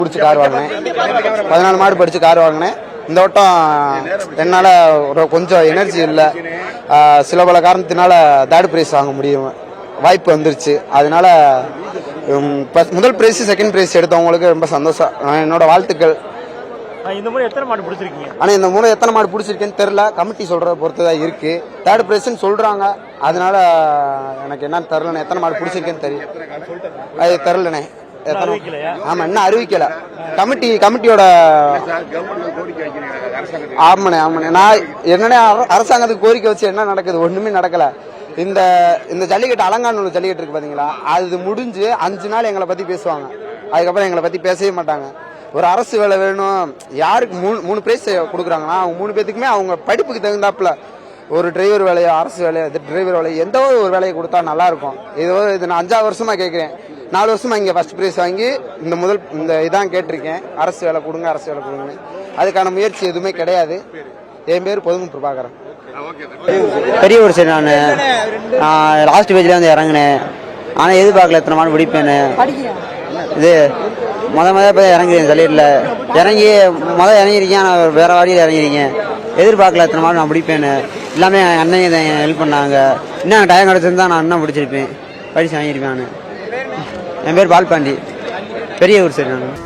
பிடிச்சி கார் வாங்கினேன். 14 மாடு படிச்சு கார் வாங்கினேன். இந்த வட்டம் என்னால் கொஞ்சம் எனர்ஜி இல்லை, சில பல காரணத்தினால தேர்ட் ப்ரைஸ் வாங்க முடியும் வாய்ப்பு வந்துருச்சு. அதனால முதல் ப்ரைஸ் செகண்ட் ப்ரைஸ் எடுத்தவங்களுக்கு ரொம்ப சந்தோஷம். என்னோட வாழ்த்துக்கள். இந்த முறை எத்தனை மாடு பிடிச்சிருக்கீங்க? ஆனால் இந்த முறை எத்தனை மாடு பிடிச்சிருக்கேன்னு தெரில, கமிட்டி சொல்கிறத பொறுத்து தான் இருக்குது. தேர்ட் ப்ரைஸ்ன்னு சொல்கிறாங்க, அதனால எனக்கு என்னன்னு தெரிலண்ணே. எத்தனை மாடு பிடிச்சிருக்கேன்னு தெரியும், அது தெரிலண்ணே. ஆமாம், இன்னும் அறிவிக்கலை. கமிட்டியோட ஆமாண்ணே. நான் என்னன்னே அரசாங்கத்துக்கு கோரிக்கை வச்சு என்ன நடக்குது, ஒன்றுமே நடக்கலை. இந்த ஜல்லிக்கட்டு அலங்காநல்லூர் ஜல்லிக்கட்டு இருக்கு பார்த்தீங்களா, அது முடிஞ்சு 5 நாள் எங்களை பற்றி பேசுவாங்க. அதுக்கப்புறம் எங்களை பற்றி பேசவே மாட்டாங்க. ஒரு அரசு வேலை வேணும், யாருக்கு 3 பிரைஸ் கொடுக்குறாங்கன்னா அவங்க 3 பேத்துக்குமே அவங்க படிப்புக்கு தகுந்தாப்புல ஒரு டிரைவர் வேலையோ அரசு வேலையோ டிரைவர் வேலையோ எந்த ஒரு வேலையை கொடுத்தா நல்லா இருக்கும். இது நான் 5ஆவது வருஷமா கேட்குறேன். 4 வருஷமா இங்கே ஃபர்ஸ்ட் ப்ரைஸ் வாங்கி இந்த இதான் கேட்டிருக்கேன், அரசு வேலை கொடுங்க அரசு வேலை கொடுங்கன்னு. அதுக்கான முயற்சி எதுவுமே கிடையாது. என் பேர் பொதுமுன் பிரபாகரன். பெரிய ஒரு சரி, நான் லாஸ்ட் பேஜ்ல வந்து இறங்கினேன். ஆனால் எதிர்பார்க்கல எத்தனை மாடு பிடிப்பேன்னு. இது போய் இறங்குறேன் ஜல்லிக்கட்டில். இறங்கியிருக்கேன், ஆனால் வேற வாடியில் இறங்கியிருக்கேன். எதிர்பார்க்கல எத்தனை மாடு நான் பிடிப்பேன்னு. எல்லாமே அண்ணன் ஹெல்ப் பண்ணாங்க. இன்னும் டைம் கிடச்சிருந்தா நான் இன்னும் பிடிச்சிருப்பேன், படிச்சு வாங்கியிருப்பேன். நான் என் பேர் பால்பாண்டி, பெரிய ஊர் சரி. நான்